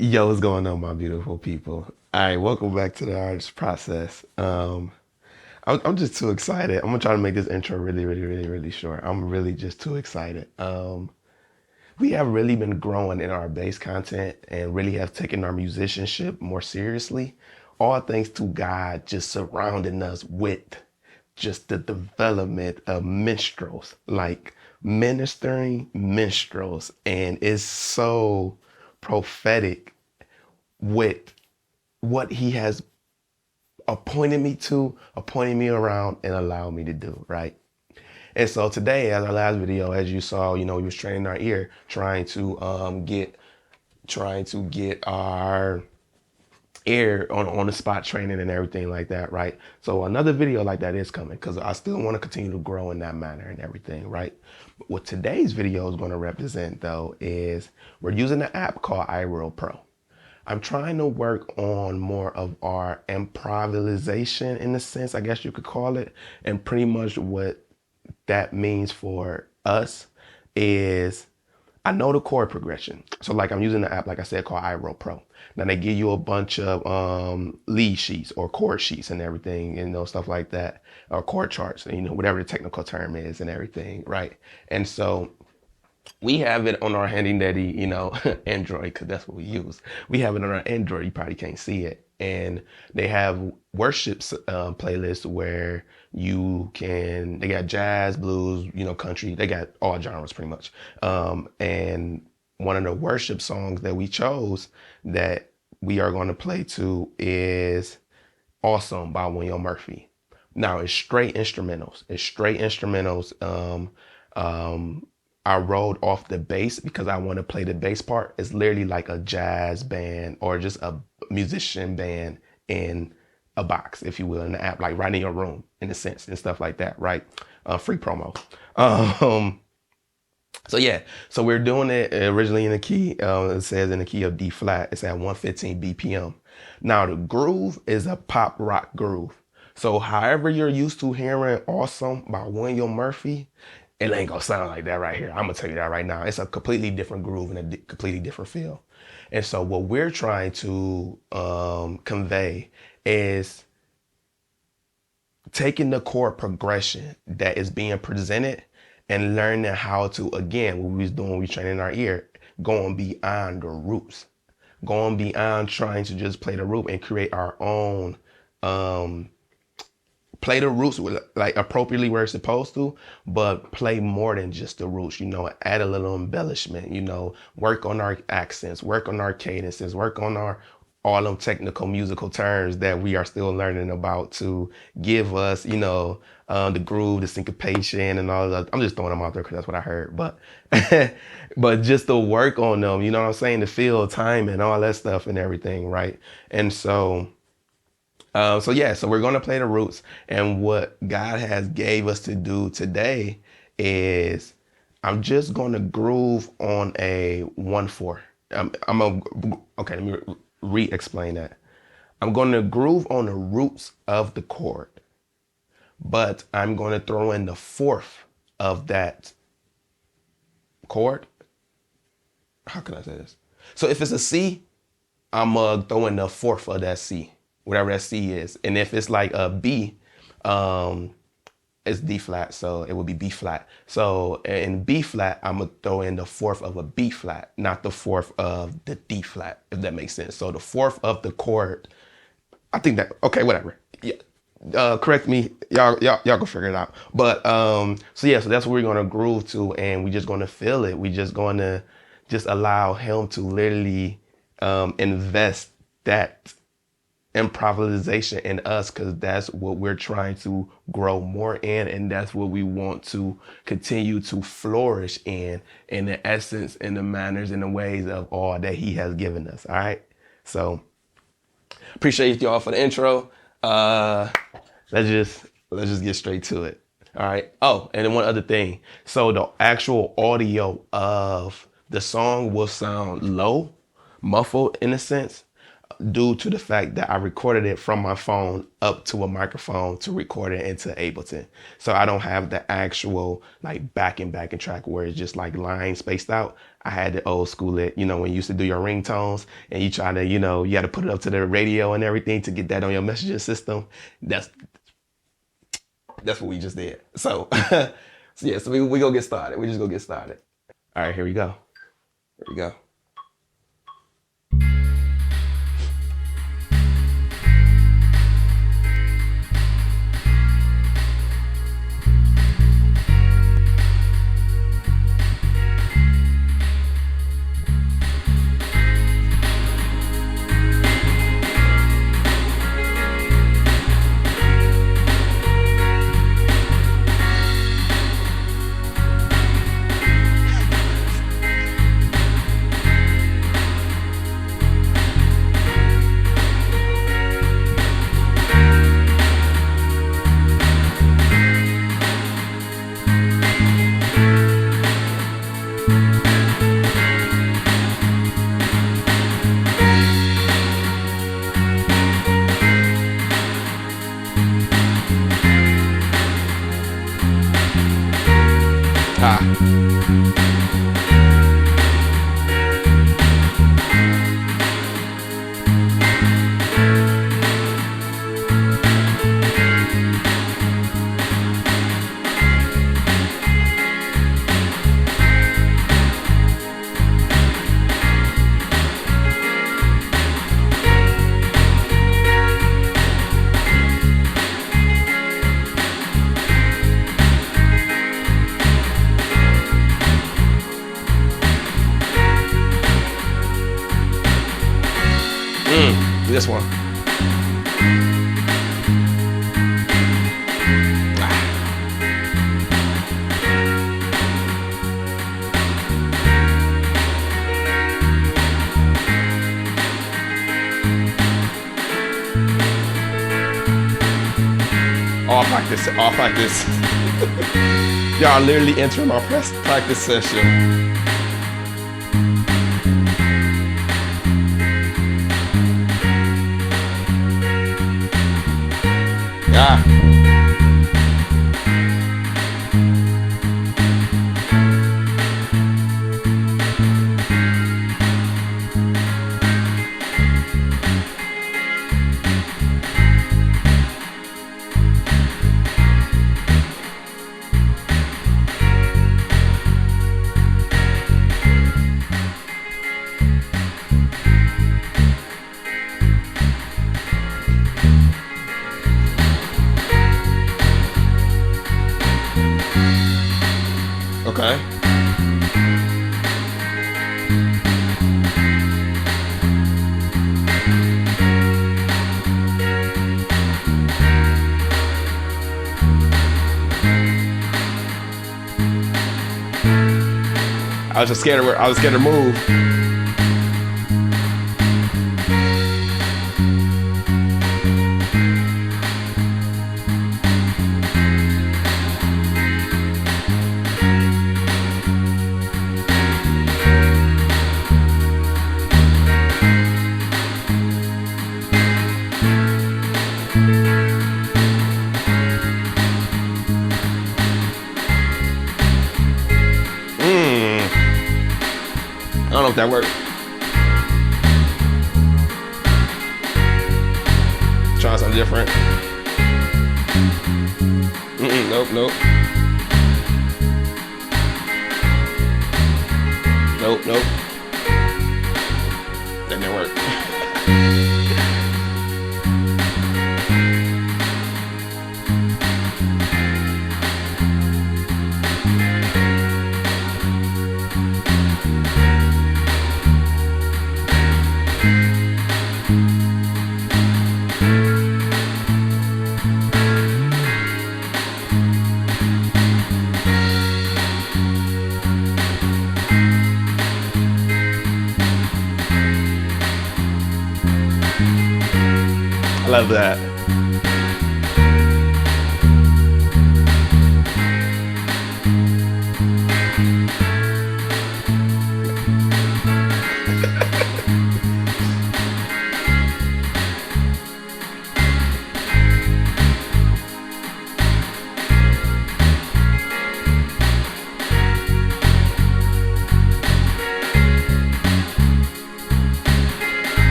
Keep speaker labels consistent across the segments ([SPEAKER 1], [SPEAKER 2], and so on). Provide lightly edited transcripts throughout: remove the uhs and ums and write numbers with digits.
[SPEAKER 1] Yo, what's going on, my beautiful people? All right, welcome back to the artist process. I'm just too excited. I'm gonna try to make this intro really short. I'm really just too excited. We have really been growing in our bass content and really have taken our musicianship more seriously. All thanks to God just surrounding us with just the development of minstrels, like ministering minstrels. And it's so prophetic with what he has appointed me around and allowed me to do, right? And so today, as our last video, as you saw, we was training our ear, trying to get our ear on the spot training and everything like that, right? So another video like that is coming because I still want to continue to grow in that manner and everything, right? But what today's video is going to represent though is we're using an app called Arron Pro. I'm trying to work on more of our improvisation in a sense, I guess you could call it. And pretty much what that means for us is I know the chord progression. So like I'm using the app, like I said, called Arron Pro. Now they give you a bunch of lead sheets or chord sheets and everything, stuff like that, or chord charts, whatever the technical term is and everything, right? And so we have it on our handy dandy, Android, because that's what we use. We have it on our Android. You probably can't see it. And they have worship playlists where they got jazz, blues, country. They got all genres pretty much. And one of the worship songs that we chose that we are going to play to is Awesome by William Murphy. Now it's straight instrumentals. I rolled off the bass because I want to play the bass part. It's literally like a jazz band or just a musician band in a box, if you will, in the app, like right in your room, in a sense, and stuff like that, right? Free promo. So we're doing it originally in the key. It says in the key of D flat. It's at 115 BPM. Now the groove is a pop rock groove. So however you're used to hearing Awesome by William Murphy, it ain't gonna sound like that right here. I'm gonna tell you that right now. It's a completely different groove and a completely different feel. And so what we're trying to convey is taking the chord progression that is being presented and learning how to, again, what we was doing, we training our ear, going beyond the roots, going beyond trying to just play the root and create our own play the roots like appropriately where it's supposed to, but play more than just the roots, add a little embellishment, work on our accents, work on our cadences, work on all them technical musical terms that we are still learning about to give us, the groove, the syncopation and all that. I'm just throwing them out there because that's what I heard, but but just to work on them, you know what I'm saying? The feel, time and all that stuff and everything, right? And so we're going to play the roots, and what God has gave us to do today is I'm just going to groove on a 1/4. Okay, let me re-explain that. I'm going to groove on the roots of the chord, but I'm going to throw in the fourth of that chord. How can I say this? So if it's a C, I'm going to throw in the fourth of that C, whatever that C is. And if it's like a B, it's D flat, so it would be B flat. So in B flat, I'm gonna throw in the fourth of a B flat, not the fourth of the D flat, if that makes sense. So the fourth of the chord, I think that, okay, whatever. Yeah. Correct me, y'all can figure it out. But so that's what we're gonna groove to, and we're just gonna feel it. We're just gonna allow him to literally invest that improvisation in us, because that's what we're trying to grow more in, and that's what we want to continue to flourish in the essence and the manners and the ways of all that he has given us. All right, so appreciate y'all for the intro. Let's just get straight to it. All right. Oh, and then one other thing. So the actual audio of the song will sound low, muffled in a sense. due to the fact that I recorded it from my phone up to a microphone to record it into Ableton. So I don't have the actual like backing track where it's just like lines spaced out. I had the old school it, you know, when you used to do your ringtones and you try to, you know, you had to put it up to the radio and everything to get that on your messaging system. That's what we just did. So, so yeah, so we go get started. We just go get started. All right, here we go. Here we go. This one. All practice. Y'all literally entering my practice session. Okay. I was scared to move. I don't know if that worked. Trying something different. Nope. Nope. That didn't work. I love that.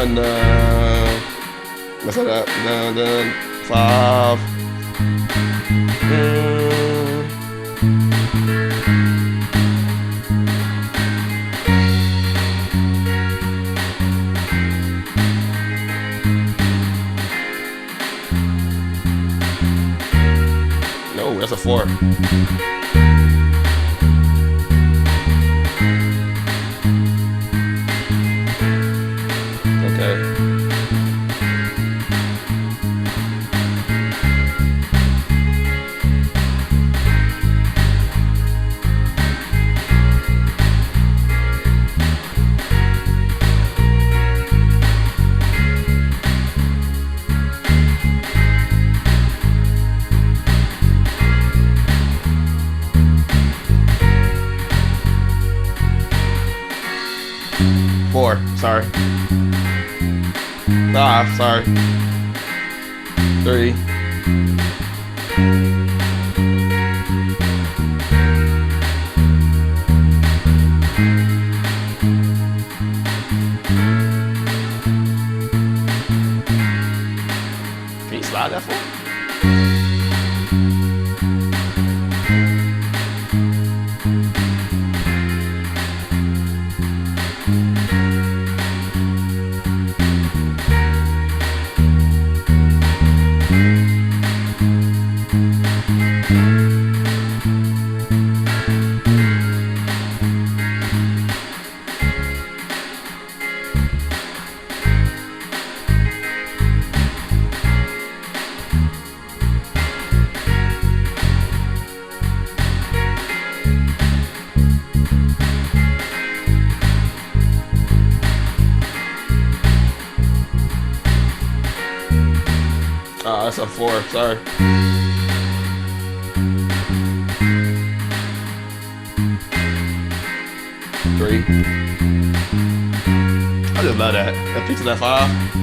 [SPEAKER 1] dun, dun. Mess it up. Dun, dun. 5. No, that's a 4. Okay. Four, sorry. 5, sorry. 3. Can you slide that for? Oh, that's a 4, sorry. Three. I just love that. That picks that 5.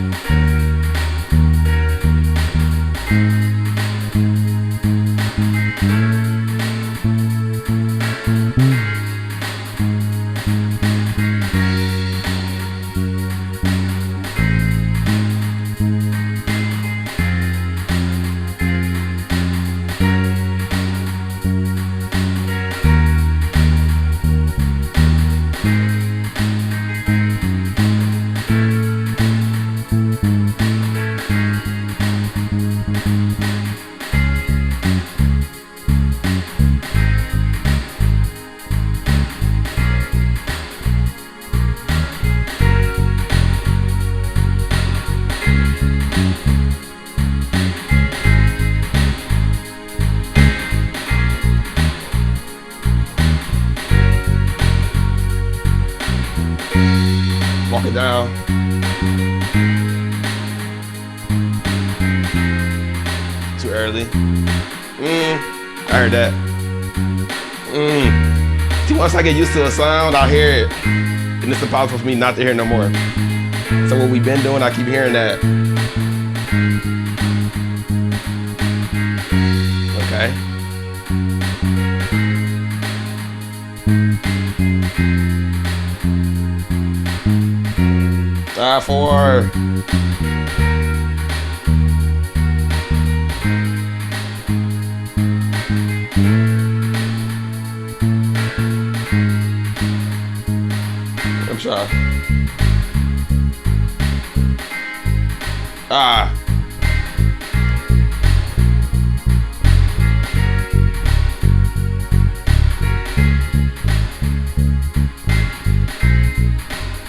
[SPEAKER 1] Walk it down. Too early. I heard that. See, once I get used to a sound, I'll hear it. And it's impossible for me not to hear it no more. So what we've been doing, I keep hearing that. Okay. Side 4. I'm shy. Ah.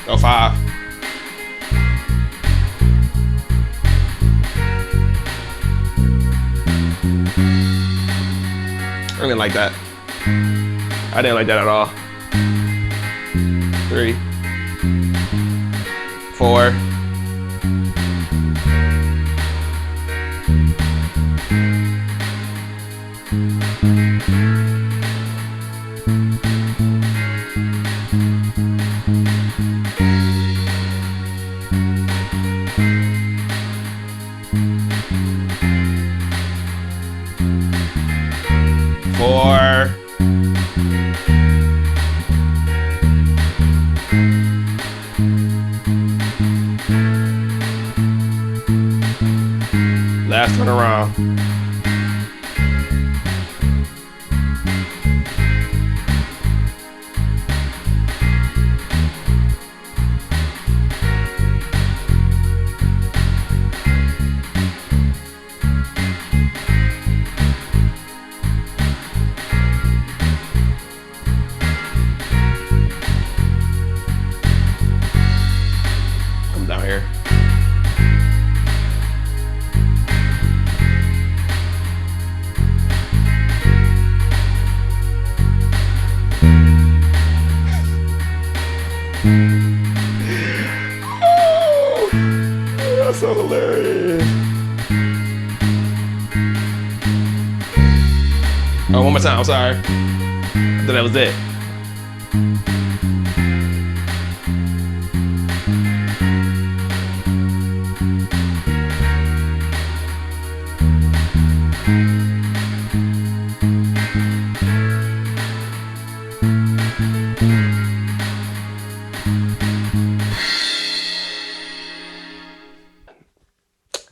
[SPEAKER 1] Oh, 5. I didn't like that. I didn't like that at all. 3. 4. 4. around. Come down here. Oh, that's so hilarious. Oh, one more time, I'm sorry. I thought that was it.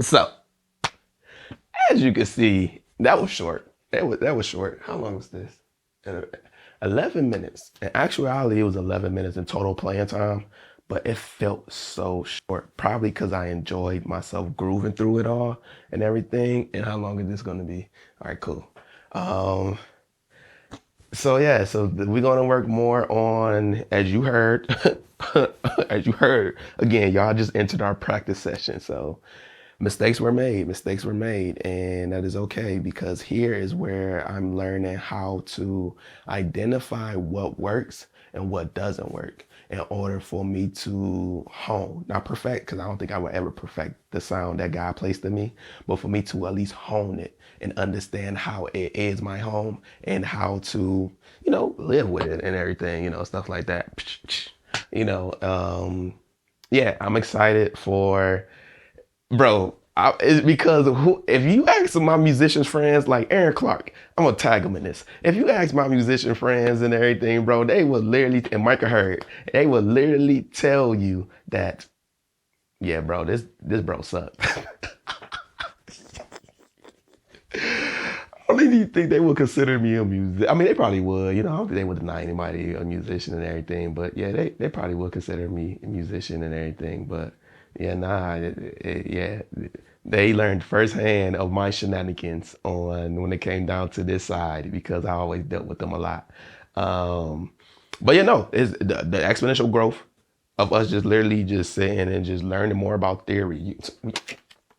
[SPEAKER 1] So, as you can see, that was short. That was short. How long was this? 11 minutes. In actuality, it was 11 minutes in total playing time, but it felt so short. Probably because I enjoyed myself grooving through it all and everything. And how long is this going to be? All right, cool. So yeah, so we're gonna work more on, as you heard, again, y'all just entered our practice session. So mistakes were made, and that is okay, because here is where I'm learning how to identify what works and what doesn't work in order for me to hone, not perfect, because I don't think I would ever perfect the sound that God placed in me, but for me to at least hone it and understand how it is my home and how to, live with it and everything, stuff like that. Yeah, I'm excited for, bro, it's because if you ask my musicians friends like Arron Clarke, I'm gonna tag them in this. If you ask my musician friends and everything, bro, they will literally, and Micah heard, they will literally tell you that, yeah, bro, this bro sucked. I don't even think they would consider me a musician. I mean, they probably would. I don't think they would deny anybody a musician and everything. But yeah, they probably would consider me a musician and everything. But yeah, yeah, they learned firsthand of my shenanigans on when it came down to this side, because I always dealt with them a lot. But yeah, no, it's the exponential growth of us just literally just sitting and just learning more about theory.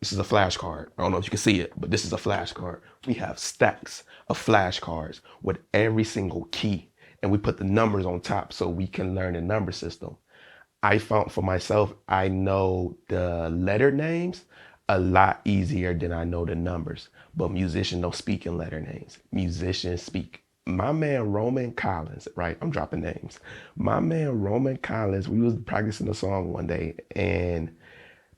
[SPEAKER 1] This is a flashcard. I don't know if you can see it, but this is a flashcard. We have stacks of flashcards with every single key, and we put the numbers on top so we can learn the number system. I found for myself, I know the letter names a lot easier than I know the numbers, but musicians don't speak in letter names. Musicians speak. My man Roman Collins, right? I'm dropping names. My man Roman Collins, we was practicing a song one day, and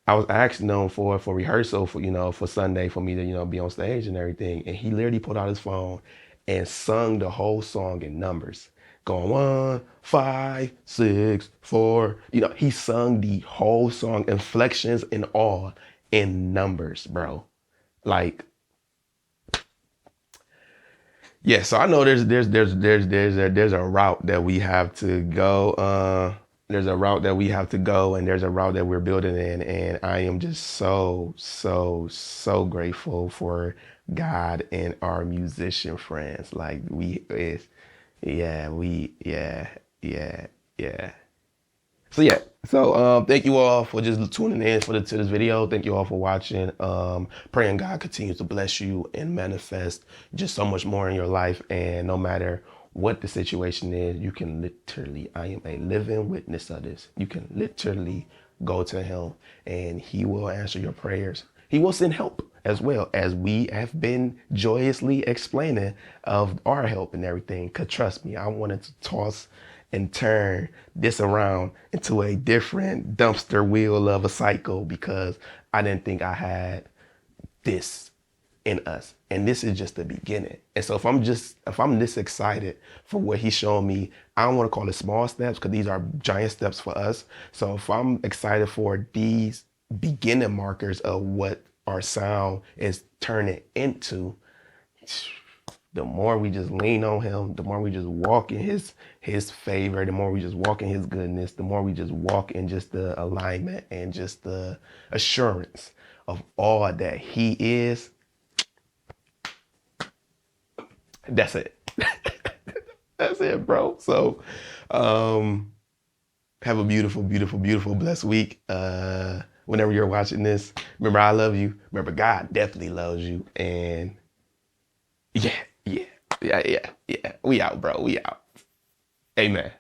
[SPEAKER 1] I was asking him for rehearsal for Sunday for me to, be on stage and everything. And he literally pulled out his phone and sung the whole song in numbers. Going 1, 5, 6, 4. He sung the whole song, inflections and all, in numbers, bro. Like, yeah, so I know there's a route that we have to go. There's a route that we have to go, and there's a route that we're building in, and I am just so grateful for God and our musician friends. Like yeah. So thank you all for just tuning in to this video. Thank you all for watching. Praying God continues to bless you and manifest just so much more in your life, and no matter what the situation is, you can literally, I am a living witness of this. You can literally go to him and he will answer your prayers. He will send help, as well as we have been joyously explaining of our help and everything. Cause trust me, I wanted to toss and turn this around into a different dumpster wheel of a cycle, because I didn't think I had this in us, and this is just the beginning. And so if I'm this excited for what he's showing me, I don't want to call it small steps, because these are giant steps for us. So if I'm excited for these beginning markers of what our sound is turning into, the more we just lean on him, the more we just walk in his favor, the more we just walk in his goodness, the more we just walk in just the alignment and just the assurance of all that he is. That's it. That's it, bro. So have a beautiful, beautiful, beautiful, blessed week. Whenever you're watching this, remember, I love you. Remember, God definitely loves you. And yeah. We out, bro. We out. Amen.